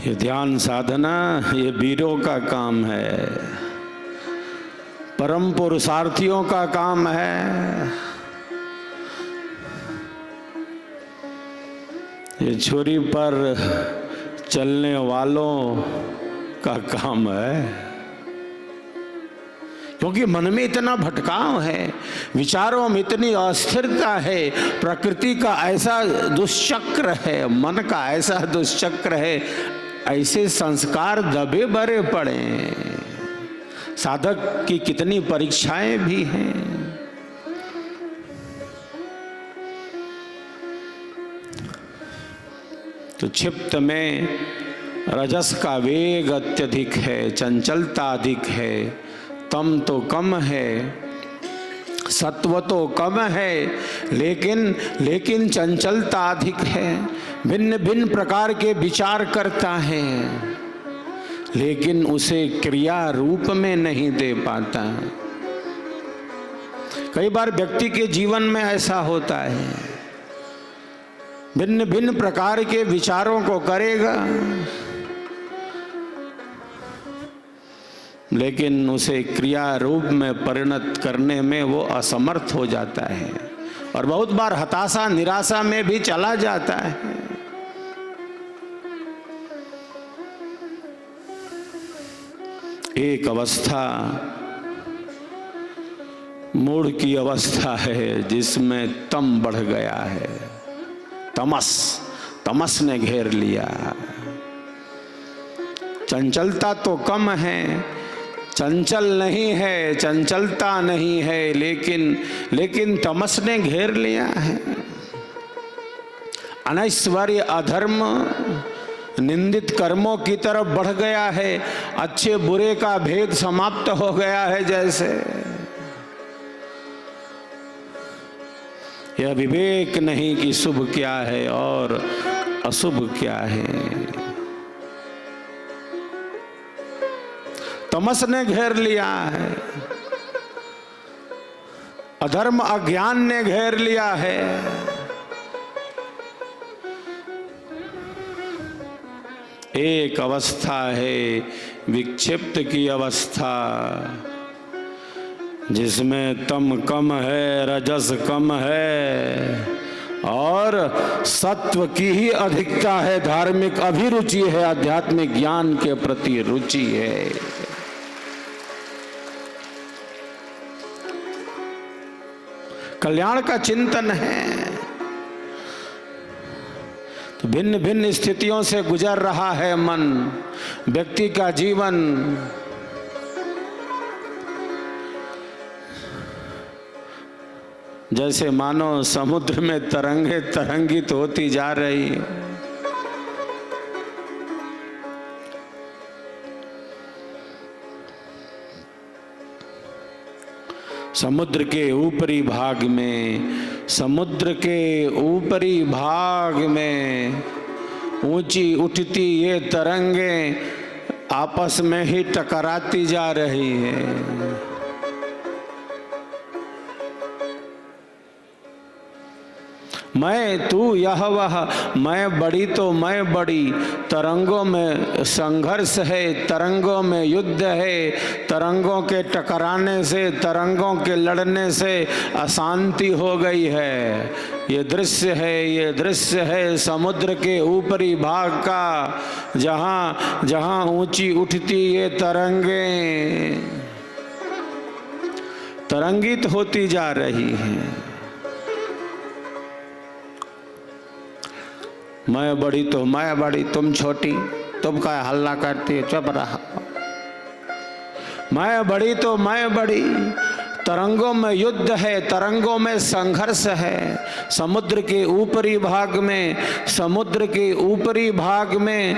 ये ध्यान साधना ये वीरों का काम है, परम पुरुषार्थियों का काम है। ये छुरी पर चलने वालों का काम है, क्योंकि मन में इतना भटकाव है, विचारों में इतनी अस्थिरता है, प्रकृति का ऐसा दुष्चक्र है, मन का ऐसा दुष्चक्र है, ऐसे संस्कार दबे भरे पड़े। साधक की कितनी परीक्षाएं भी हैं। तो क्षिप्त में रजस का वेग अत्यधिक है, चंचलता अधिक है, तम तो कम है, सत्व तो कम है, लेकिन चंचलता अधिक है। भिन्न भिन्न प्रकार के विचार करता है, लेकिन उसे क्रिया रूप में नहीं दे पाता। कई बार व्यक्ति के जीवन में ऐसा होता है, भिन्न भिन्न प्रकार के विचारों को करेगा, लेकिन उसे क्रिया रूप में परिणत करने में वो असमर्थ हो जाता है और बहुत बार हताशा निराशा में भी चला जाता है। एक अवस्था मूढ़ की अवस्था है जिसमें तम बढ़ गया है, तमस ने घेर लिया। चंचलता तो कम है, चंचल नहीं है, चंचलता नहीं है, लेकिन तमस ने घेर लिया है। अनैश्वर्य अधर्म निंदित कर्मों की तरफ बढ़ गया है, अच्छे बुरे का भेद समाप्त हो गया है। जैसे यह विवेक नहीं कि शुभ क्या है और अशुभ क्या है। तमस ने घेर लिया है, अधर्म अज्ञान ने घेर लिया है। एक अवस्था है विक्षिप्त की अवस्था, जिसमें तम कम है, रजस कम है और सत्व की ही अधिकता है। धार्मिक अभिरुचि है, आध्यात्मिक ज्ञान के प्रति रुचि है। कल्याण का चिंतन है। तो भिन्न भिन्न स्थितियों से गुजर रहा है मन, व्यक्ति का जीवन। जैसे मानो समुद्र में तरंगे तरंगित होती जा रही। समुद्र के ऊपरी भाग में ऊंची उठती ये तरंगे आपस में ही टकराती जा रही है। मैं तू यह वह, मैं बड़ी तो मैं बड़ी। तरंगों में संघर्ष है, तरंगों में युद्ध है, तरंगों के टकराने से, तरंगों के लड़ने से अशांति हो गई है। ये दृश्य है समुद्र के ऊपरी भाग का, जहां ऊंची उठती ये तरंगे तरंगित होती जा रही हैं। मैं बड़ी तो मैं बड़ी, तुम छोटी, तुम क्या हल्ला करती है, चुप रहा। मैं बड़ी तो मैं बड़ी। तरंगों में युद्ध है, तरंगों में संघर्ष है। समुद्र के ऊपरी भाग में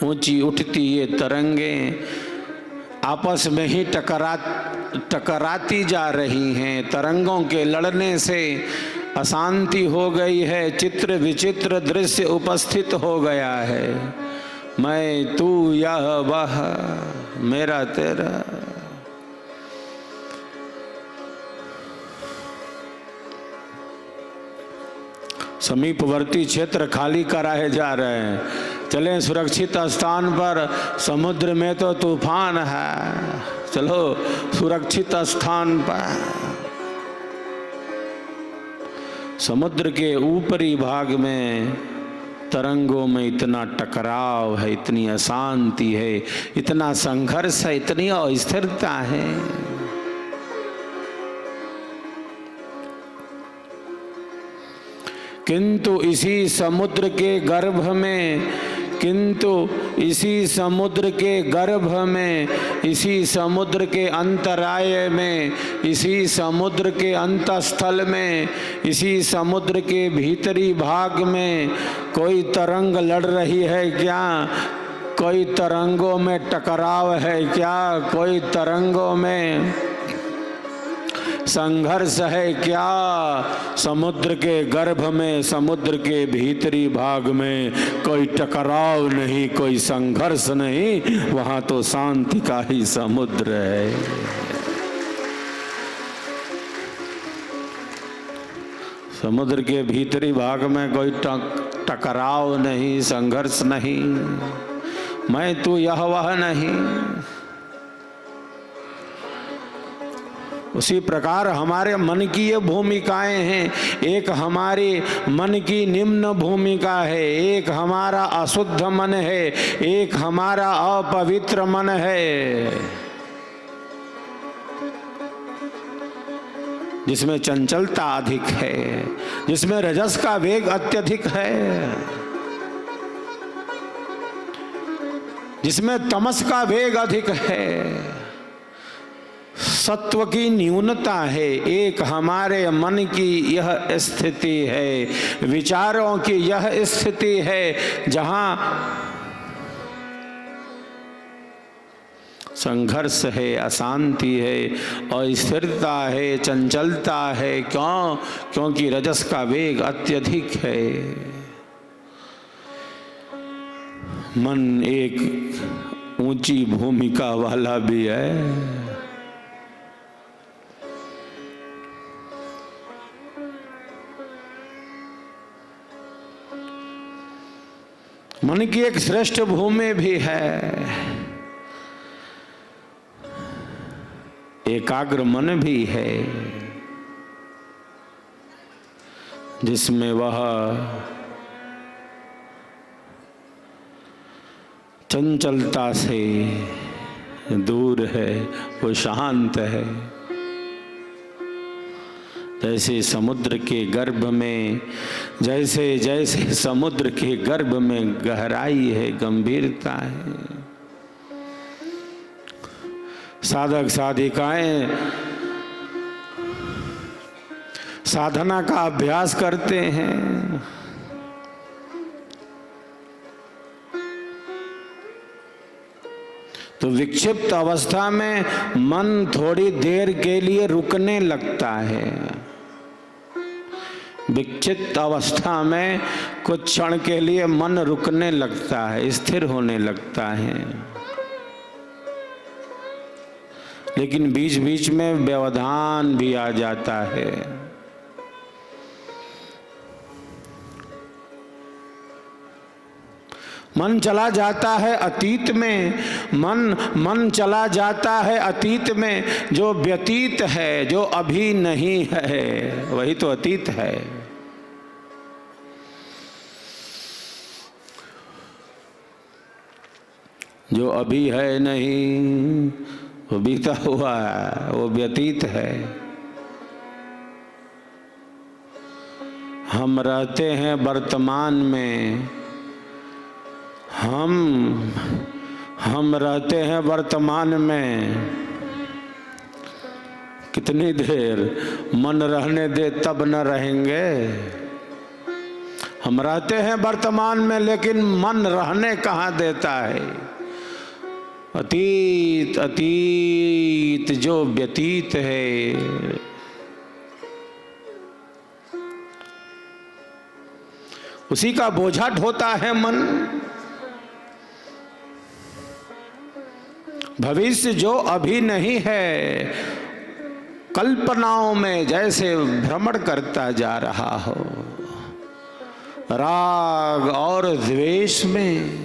ऊंची उठती ये तरंगे आपस में ही टकराती जा रही हैं। तरंगों के लड़ने से अशांति हो गई है, चित्र विचित्र दृश्य उपस्थित हो गया है। मैं तू यह वह, मेरा तेरा। समीपवर्ती क्षेत्र खाली कराए जा रहे हैं। चलें सुरक्षित स्थान पर, समुद्र में तो तूफान है, चलो सुरक्षित स्थान पर। समुद्र के ऊपरी भाग में तरंगों में इतना टकराव है, इतनी अशांति है, इतना संघर्ष है, इतनी अस्थिरता है। किंतु इसी समुद्र के गर्भ में, इसी समुद्र के गर्भ में, इसी समुद्र के अंतराय में, इसी समुद्र के अंतस्थल में, इसी समुद्र के भीतरी भाग में कोई तरंग लड़ रही है क्या? कोई तरंगों में टकराव है क्या? कोई तरंगों में संघर्ष है क्या? समुद्र के गर्भ में, समुद्र के भीतरी भाग में कोई टकराव नहीं, कोई संघर्ष नहीं, वहां तो शांति का ही समुद्र है। समुद्र के भीतरी भाग में कोई टकराव नहीं, संघर्ष नहीं, मैं तू यह वह नहीं। उसी प्रकार हमारे मन की ये भूमिकाएं हैं। एक हमारे मन की निम्न भूमिका है, एक हमारा अशुद्ध मन है, एक हमारा अपवित्र मन है, जिसमें चंचलता अधिक है, जिसमें रजस का वेग अत्यधिक है, जिसमें तमस का वेग अधिक है, सत्व की न्यूनता है। एक हमारे मन की यह स्थिति है, विचारों की यह स्थिति है, जहां संघर्ष है, अशांति है, अस्थिरता है, चंचलता है। क्यों? क्योंकि रजस का वेग अत्यधिक है। मन एक ऊंची भूमिका वाला भी है। मन की एक श्रेष्ठ भूमि भी है, एकाग्र मन भी है, जिसमें वह चंचलता से दूर है, वो शांत है। जैसे समुद्र के गर्भ में, जैसे जैसे समुद्र के गर्भ में गहराई है, गंभीरता है। साधक साधिकाएं साधना का अभ्यास करते हैं, तो विक्षिप्त अवस्था में मन थोड़ी देर के लिए रुकने लगता है। विक्षिप्त अवस्था में कुछ क्षण के लिए मन रुकने लगता है, स्थिर होने लगता है, लेकिन बीच बीच में व्यवधान भी आ जाता है। मन चला जाता है अतीत में, मन चला जाता है अतीत में। जो व्यतीत है, जो अभी नहीं है, वही तो अतीत है। जो अभी है नहीं, वो बीता हुआ है, वो व्यतीत है। हम रहते हैं वर्तमान में, हम रहते हैं वर्तमान में। कितनी देर मन रहने दे तब न रहेंगे। हम रहते हैं वर्तमान में, लेकिन मन रहने कहाँ देता है। अतीत अतीत जो व्यतीत है, उसी का बोझा ढोता है मन। भविष्य जो अभी नहीं है, कल्पनाओं में जैसे भ्रमण करता जा रहा हो, राग और द्वेष में।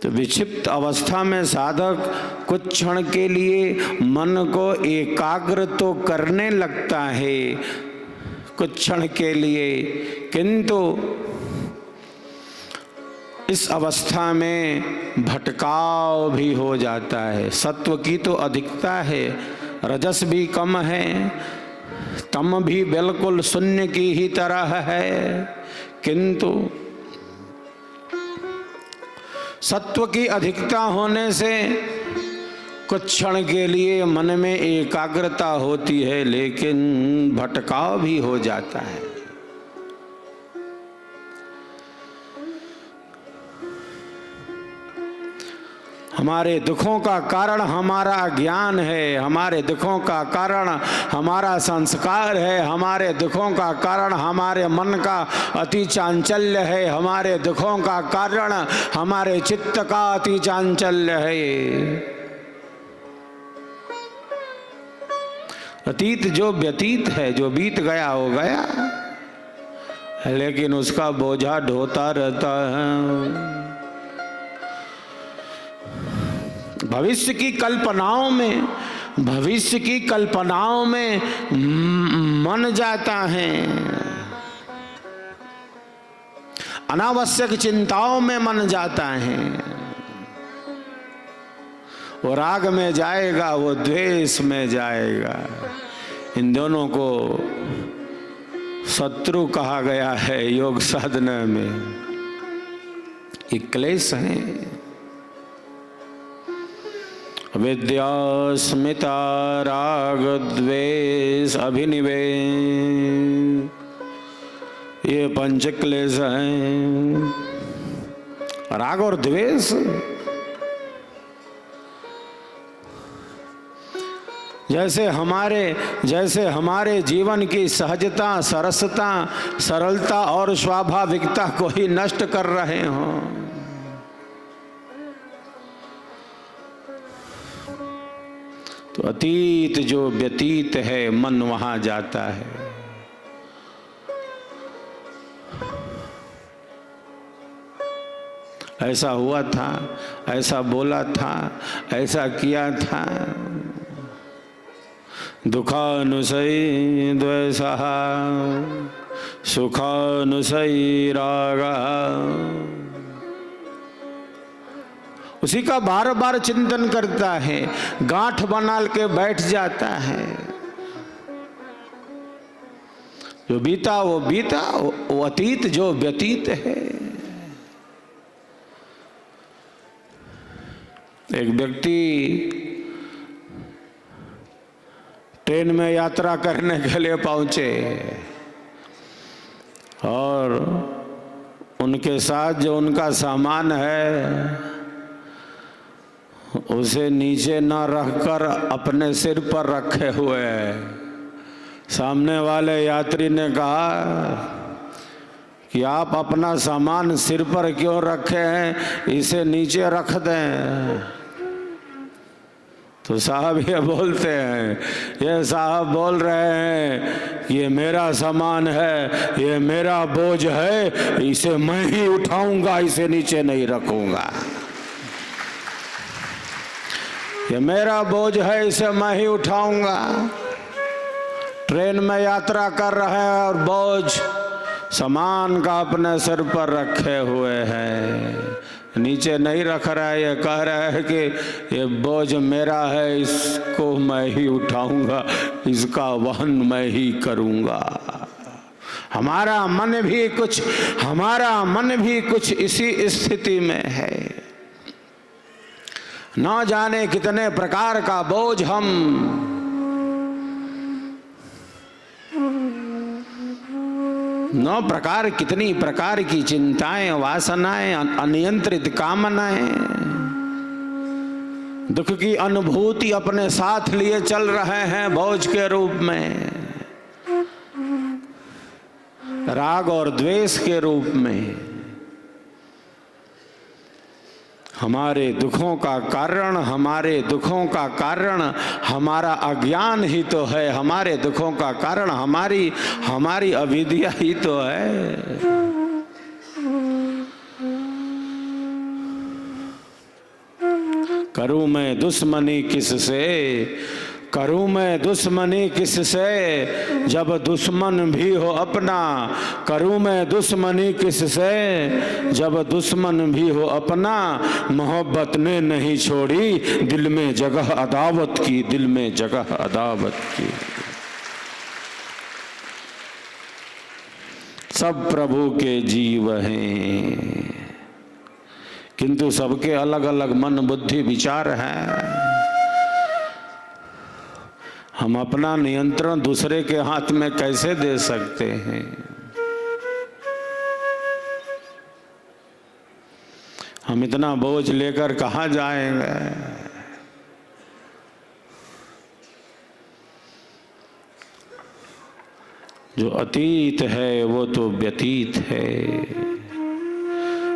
तो विक्षिप्त अवस्था में साधक कुछ क्षण के लिए मन को एकाग्र तो करने लगता है, कुछ क्षण के लिए, किंतु इस अवस्था में भटकाव भी हो जाता है। सत्व की तो अधिकता है, रजस भी कम है, तम भी बिल्कुल शून्य की ही तरह है, किंतु सत्व की अधिकता होने से कुछ क्षण के लिए मन में एकाग्रता होती है, लेकिन भटकाव भी हो जाता है। हमारे दुखों का कारण हमारा ज्ञान है, हमारे दुखों का कारण हमारा संस्कार है, हमारे दुखों का कारण हमारे मन का अति चांचल्य है, हमारे दुखों का कारण हमारे चित्त का अति चांचल्य है। अतीत जो व्यतीत है, जो बीत गया हो गया, लेकिन उसका बोझा ढोता रहता है। भविष्य की कल्पनाओं में मन जाता है, अनावश्यक चिंताओं में मन जाता है। वो राग में जाएगा, वो द्वेष में जाएगा। इन दोनों को शत्रु कहा गया है योग साधना में। ये क्लेश है। विद्या स्मिता राग द्वेष अभिनिवेश, ये पंच क्लेश हैं। राग और द्वेष जैसे हमारे जीवन की सहजता, सरसता, सरलता और स्वाभाविकता को ही नष्ट कर रहे हों। तो अतीत जो व्यतीत है, मन वहां जाता है। ऐसा हुआ था, ऐसा बोला था, ऐसा किया था। दुखानुसई द्वेषः सुखानुसई रागः, उसी का बार बार चिंतन करता है, गांठ बना के बैठ जाता है। जो बीता वो बीता, वो अतीत जो व्यतीत है। एक व्यक्ति ट्रेन में यात्रा करने के लिए पहुंचे और उनके साथ जो उनका सामान है उसे नीचे न रखकर अपने सिर पर रखे हुए हैं। सामने वाले यात्री ने कहा कि आप अपना सामान सिर पर क्यों रखे हैं, इसे नीचे रख दें। तो साहब ये बोलते हैं, ये साहब बोल रहे हैं ये मेरा सामान है, ये मेरा बोझ है, इसे मैं ही उठाऊंगा, इसे नीचे नहीं रखूंगा। ये मेरा बोझ है, इसे मैं ही उठाऊंगा। ट्रेन में यात्रा कर रहे हैं और बोझ सामान का अपने सिर पर रखे हुए हैं, नीचे नहीं रख रहा है। ये कह रहा है कि ये बोझ मेरा है, इसको मैं ही उठाऊंगा, इसका वहन मैं ही करूंगा। हमारा मन भी कुछ इसी स्थिति में है। न जाने कितने प्रकार का बोझ हम कितनी प्रकार की चिंताएं, वासनाएं, अनियंत्रित कामनाएं, दुख की अनुभूति अपने साथ लिए चल रहे हैं बोझ के रूप में, राग और द्वेष के रूप में। हमारे दुखों का कारण, हमारे दुखों का कारण हमारा अज्ञान ही तो है, हमारे दुखों का कारण हमारी अविद्या ही तो है। करूं मैं दुश्मनी किससे, करूं मैं दुश्मनी किससे, जब दुश्मन भी हो अपना। करूं मैं दुश्मनी किससे, जब दुश्मन भी हो अपना। मोहब्बत ने नहीं छोड़ी दिल में जगह अदावत की, दिल में जगह अदावत की। सब प्रभु के जीव हैं, किंतु सबके अलग अलग मन बुद्धि विचार हैं। हम अपना नियंत्रण दूसरे के हाथ में कैसे दे सकते हैं? हम इतना बोझ लेकर कहाँ जाएंगे? जो अतीत है वो तो व्यतीत है।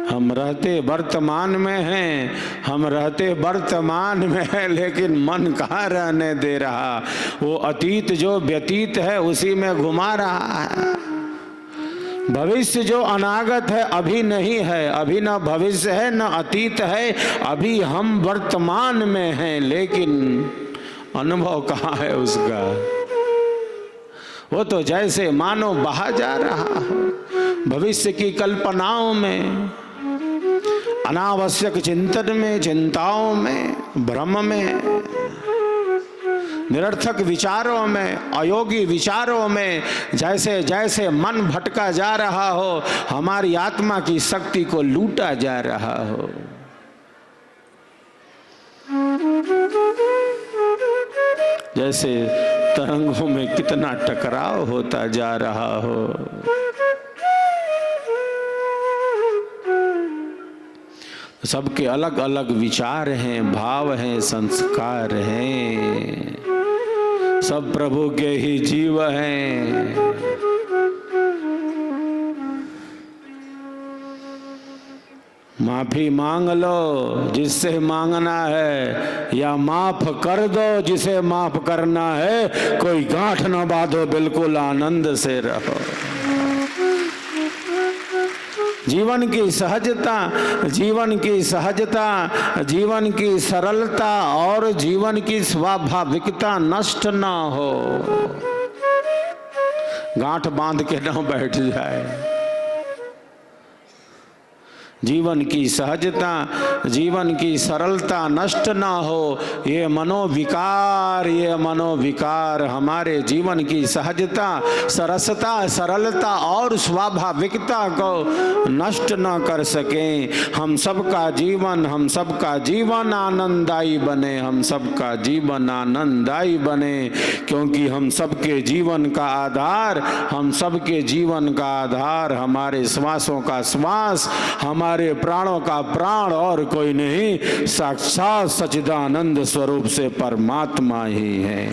हम रहते वर्तमान में हैं, हम रहते वर्तमान में हैं, लेकिन मन कहाँ रहने दे रहा। वो अतीत जो व्यतीत है उसी में घुमा रहा है। भविष्य जो अनागत है अभी नहीं है, अभी न भविष्य है न अतीत है, अभी हम वर्तमान में हैं, लेकिन अनुभव कहाँ है उसका। वो तो जैसे मानो बहा जा रहा हो भविष्य की कल्पनाओं में, अनावश्यक चिंतन में, चिंताओं में, भ्रम में, निरर्थक विचारों में, अयोगी विचारों में। जैसे जैसे मन भटका जा रहा हो, हमारी आत्मा की शक्ति को लूटा जा रहा हो। जैसे तरंगों में कितना टकराव होता जा रहा हो। सबके अलग अलग विचार हैं, भाव हैं, संस्कार हैं। सब प्रभु के ही जीव हैं। माफी मांग लो जिससे मांगना है, या माफ कर दो जिसे माफ करना है। कोई गांठ न बांधो, बिल्कुल आनंद से रहो। जीवन की सहजता, जीवन की सहजता, जीवन की सरलता और जीवन की स्वाभाविकता नष्ट ना हो। गांठ बांध के न बैठ जाए। जीवन की सहजता, जीवन की सरलता नष्ट ना हो। ये मनोविकार हमारे जीवन की सहजता, सरसता, सरलता और स्वाभाविकता को नष्ट ना कर सकें। हम सबका जीवन आनंददायी बने, हम सबका जीवन आनंददायी बने, क्योंकि हम सबके जीवन का आधार, हमारे श्वासों का श्वास, हमारे प्राणों का प्राण और कोई नहीं, साक्षात सच्चिदानंद स्वरूप से परमात्मा ही है।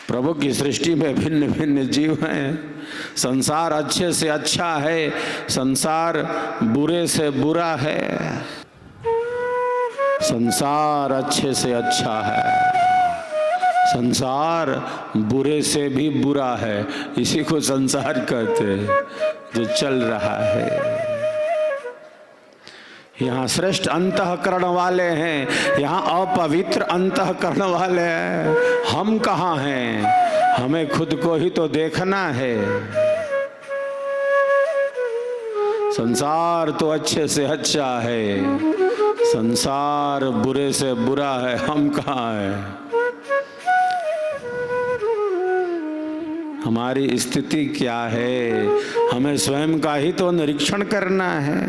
प्रभु की सृष्टि में भिन्न भिन्न जीव हैं। संसार अच्छे से अच्छा है, संसार बुरे से बुरा है। संसार अच्छे से अच्छा है, संसार बुरे से भी बुरा है। इसी को संसार कहते हैं जो चल रहा है। यहाँ श्रेष्ठ अंतःकरण वाले हैं, यहाँ अपवित्र अंतःकरण वाले हैं। हम कहाँ हैं? हमें खुद को ही तो देखना है। संसार तो अच्छे से अच्छा है, संसार बुरे से बुरा है। हम कहाँ हैं? हमारी स्थिति क्या है? हमें स्वयं का ही तो निरीक्षण करना है।